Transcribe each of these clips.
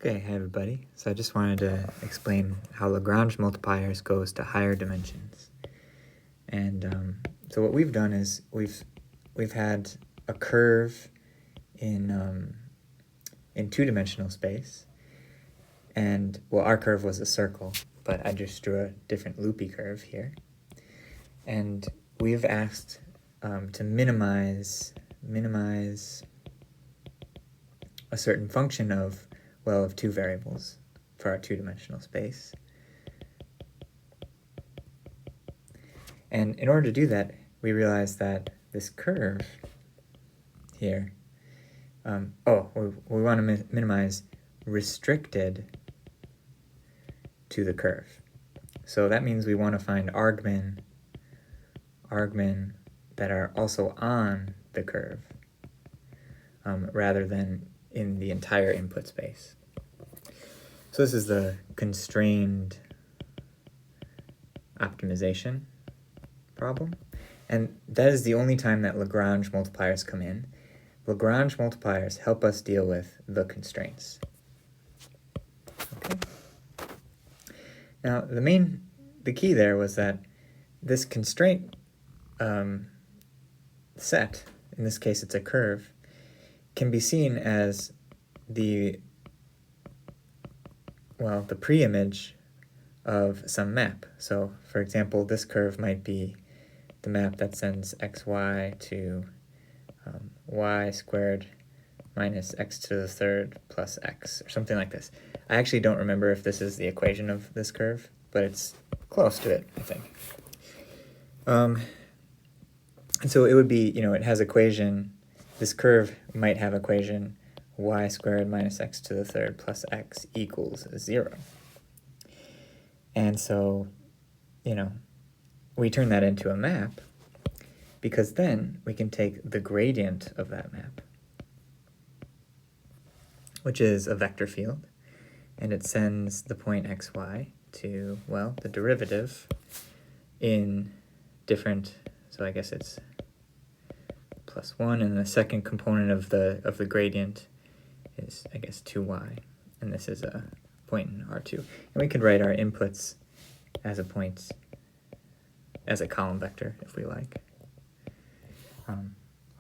Okay, hi everybody. So I just wanted to explain how Lagrange multipliers goes to higher dimensions. And so what we've done is we've had a curve in two-dimensional space, and well, our curve was a circle, but I just drew a different loopy curve here. And we've asked to minimize a certain function of two variables for our two-dimensional space. And in order to do that, we realized that this curve here, we want to minimize restricted to the curve. So that means we want to find argmin that are also on the curve, rather than in the entire input space. So this is the constrained optimization problem, and that is the only time that Lagrange multipliers come in. Lagrange multipliers help us deal with the constraints. Okay. Now the key there was that this constraint set, in this case it's a curve, can be seen as the pre-image of some map. So for example, this curve might be the map that sends xy to y squared minus x to the third plus x, or something like this. I actually don't remember if this is the equation of this curve, but it's close to it, I think. And so it would be, it has equation, this curve might have equation y squared minus x to the third plus x equals 0. And so, we turn that into a map, because then we can take the gradient of that map, which is a vector field, and it sends the point xy to, the derivative in different, so I guess it's plus 1, and the second component of the gradient is, I guess, 2y, and this is a point in R2. And we could write our inputs as a point, as a column vector, if we like.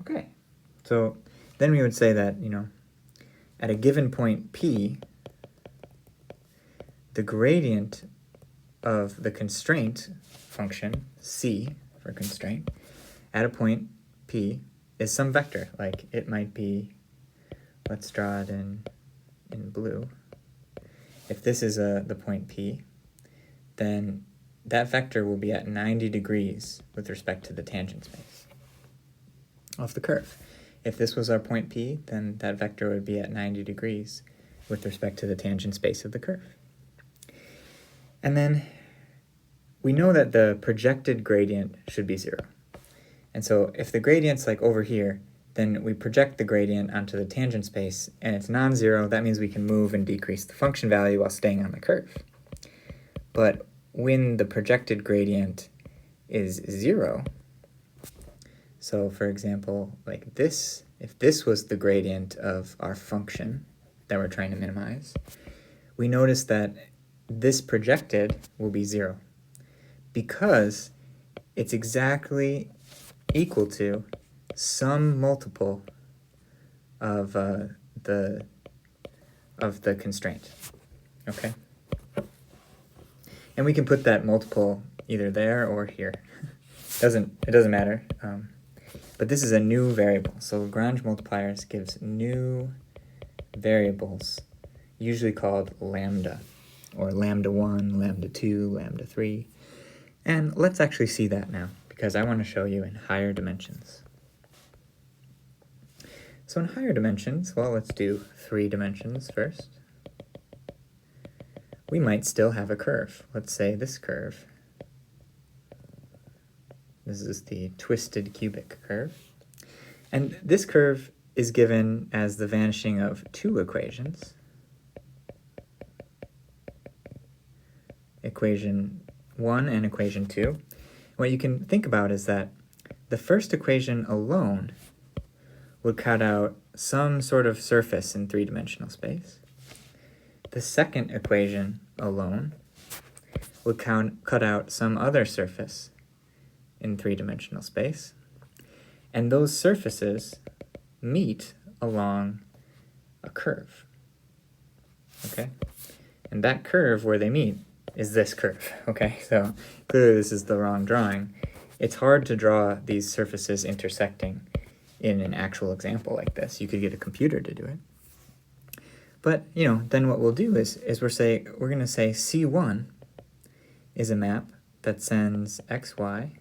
Okay, so then we would say that, at a given point P, the gradient of the constraint function, C for constraint, at a point P is some vector. Like it might be, let's draw it in blue. If this is the point P, then that vector will be at 90 degrees with respect to the tangent space of the curve. If this was our point P, then that vector would be at 90 degrees with respect to the tangent space of the curve. And then we know that the projected gradient should be 0. And so if the gradient's like over here, then we project the gradient onto the tangent space, and it's non-zero. That means we can move and decrease the function value while staying on the curve. But when the projected gradient is 0, so for example, like this, if this was the gradient of our function that we're trying to minimize, we notice that this projected will be 0, because it's exactly equal to some multiple of the constraint. Okay? And we can put that multiple either there or here. It doesn't matter. But this is a new variable. So Lagrange multipliers gives new variables, usually called lambda, or lambda 1, lambda 2, lambda 3. And let's actually see that now, because I want to show you in higher dimensions. So in higher dimensions, let's do 3 dimensions first. We might still have a curve. Let's say this curve. This is the twisted cubic curve. And this curve is given as the vanishing of 2 equations. Equation 1 and equation 2. What you can think about is that the first equation alone would cut out some sort of surface in 3-dimensional space. the second equation alone would cut out some other surface in three-dimensional space, and those surfaces meet along a curve, okay? And that curve where they meet is this curve, okay? So clearly this is the wrong drawing. It's hard to draw these surfaces intersecting in an actual example like this. You could get a computer to do it. But, you know, then what we'll do is we're going to say C1 is a map that sends xy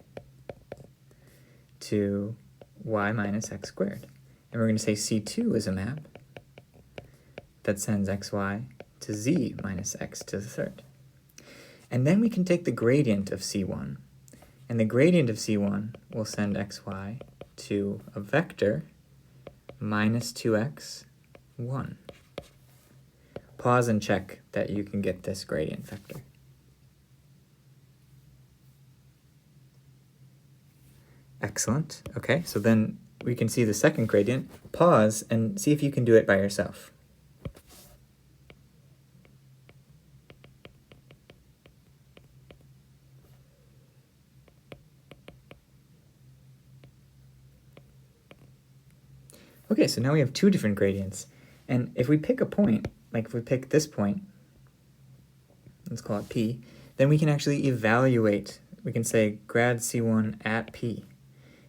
to y minus x squared. And we're going to say C2 is a map that sends xy to z minus x to the third. And then we can take the gradient of C1, and the gradient of C1 will send xy to a vector minus 2x, 1. Pause and check that you can get this gradient vector. Excellent. Okay, so then we can see the second gradient. Pause and see if you can do it by yourself. Okay, so now we have two different gradients. And if we pick a point, like if we pick this point, let's call it P, then we can actually evaluate. We can say grad C1 at P.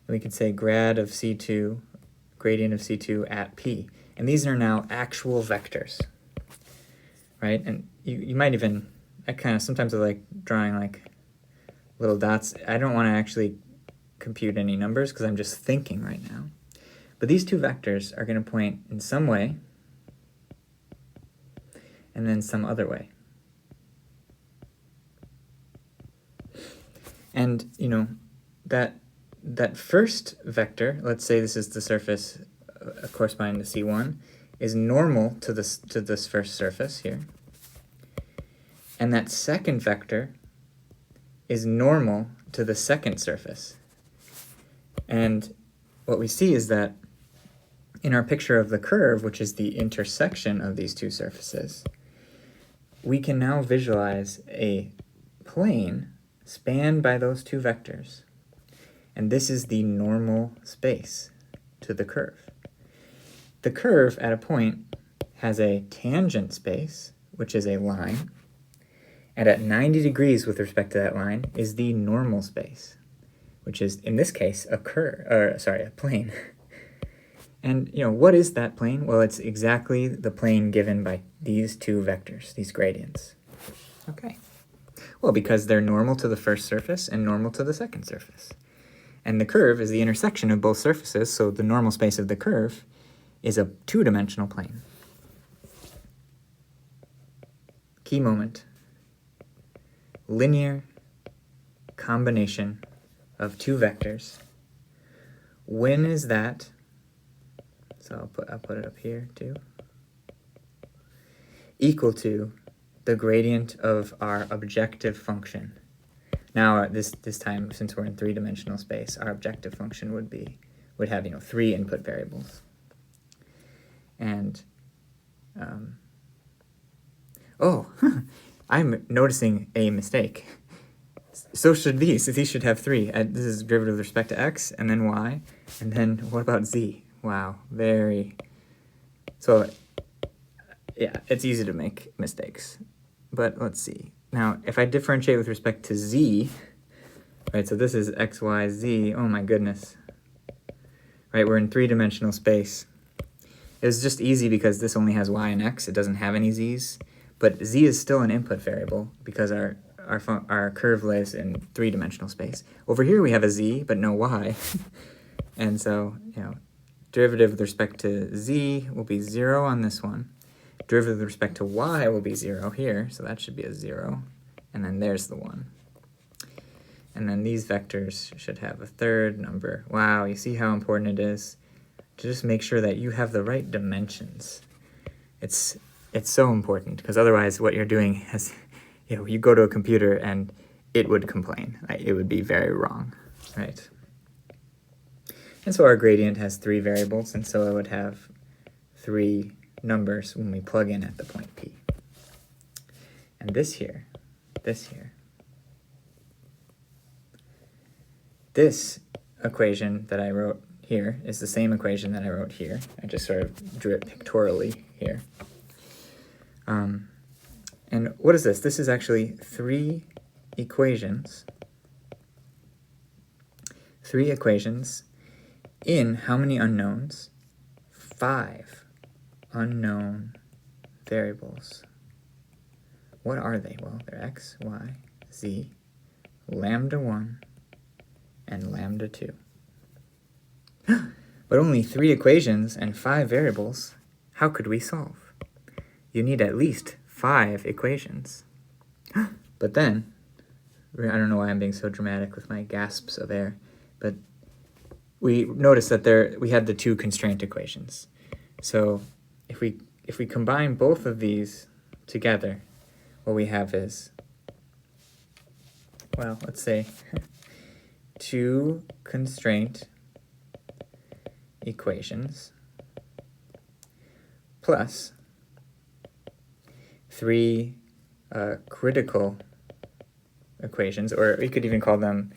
And we can say grad of C2, gradient of C2 at P. And these are now actual vectors, right? And you might even, sometimes I like drawing like little dots. I don't want to actually compute any numbers because I'm just thinking right now. But these two vectors are going to point in some way and then some other way. And, you know, that first vector, let's say this is the surface corresponding to C1, is normal to this first surface here. And that second vector is normal to the second surface. And what we see is that in our picture of the curve, which is the intersection of these two surfaces, we can now visualize a plane spanned by those two vectors. And this is the normal space to the curve. The curve at a point has a tangent space, which is a line, and at 90 degrees with respect to that line is the normal space, which is, in this case, a plane. And, you know, what is that plane? Well, it's exactly the plane given by these two vectors, these gradients. Okay. Well, because they're normal to the first surface and normal to the second surface. And the curve is the intersection of both surfaces, so the normal space of the curve is a two-dimensional plane. Key moment. Linear combination of two vectors. When is that? So I'll put it up here too. Equal to the gradient of our objective function. Now this time, since we're in three-dimensional space, our objective function would have, you know, 3 input variables. And I'm noticing a mistake. So should these. These should have 3. This is derivative with respect to x, and then y, and then what about z? Wow, so yeah, it's easy to make mistakes. But let's see. Now, if I differentiate with respect to z, right, so this is x, y, z, oh my goodness. Right, we're in three-dimensional space. It was just easy because this only has y and x, it doesn't have any z's. But z is still an input variable because our curve lives in three-dimensional space. Over here we have a z, but no y. And so, you know, derivative with respect to z will be 0 on this one. Derivative with respect to y will be 0 here, so that should be a 0. And then there's the 1. And then these vectors should have a third number. Wow, you see how important it is to just make sure that you have the right dimensions. It's so important, because otherwise what you're doing is, you know, you go to a computer and it would complain. Right? It would be very wrong, right? And so our gradient has 3 variables, and so it would have 3 numbers when we plug in at the point P. and this here. This equation that I wrote here is the same equation that I wrote here. I just sort of drew it pictorially here. And what is this? This is actually three equations in how many unknowns? 5 unknown variables. What are they? Well, they're x, y, z, lambda 1, and lambda 2. But only 3 equations and 5 variables. How could we solve? You need at least 5 equations. But then, I don't know why I'm being so dramatic with my gasps of air, but we noticed that we had the 2 constraint equations. So if we combine both of these together, what we have is, well, let's say 2 constraint equations plus 3 critical equations, or you could even call them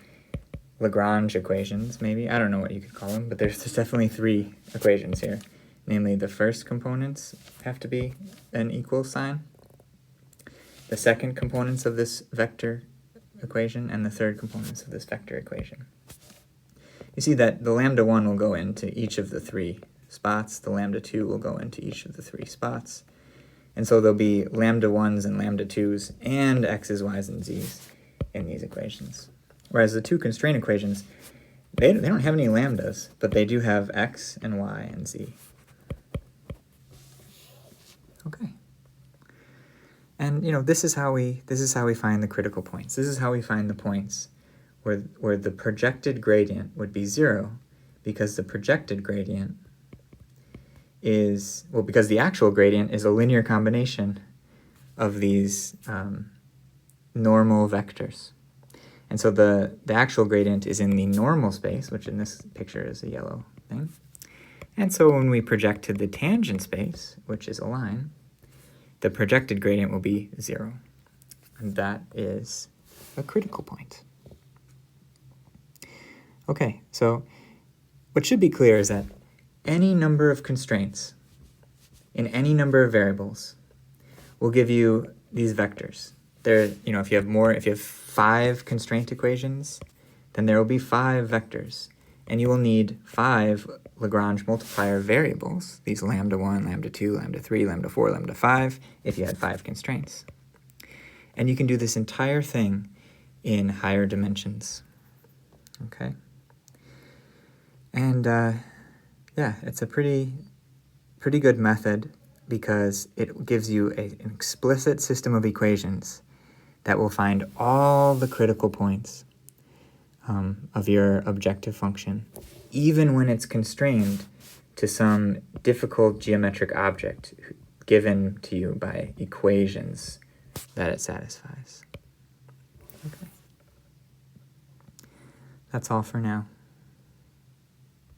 Lagrange equations, maybe. I don't know what you could call them, but there's definitely 3 equations here. Namely, the first components have to be an equal sign, the second components of this vector equation, and the third components of this vector equation. You see that the lambda 1 will go into each of the 3 spots, the lambda 2 will go into each of the 3 spots, and so there'll be lambda 1s and lambda 2s and x's, y's, and z's in these equations. Whereas the 2 constraint equations, they don't have any lambdas, but they do have x and y and z. Okay. And this is how we find the critical points. This is how we find the points where the projected gradient would be 0, because the projected gradient is, well, because the actual gradient is a linear combination of these normal vectors. And so the actual gradient is in the normal space, which in this picture is a yellow thing. And so when we project to the tangent space, which is a line, the projected gradient will be 0. And that is a critical point. Okay, so what should be clear is that any number of constraints in any number of variables will give you these vectors. If you have 5 constraint equations, then there will be 5 vectors, and you will need 5 Lagrange multiplier variables, these lambda 1, lambda 2, lambda 3, lambda 4, lambda 5, if you had 5 constraints. And you can do this entire thing in higher dimensions. Okay? And yeah, it's a pretty good method because it gives you an explicit system of equations that will find all the critical points of your objective function, even when it's constrained to some difficult geometric object given to you by equations that it satisfies. Okay. That's all for now.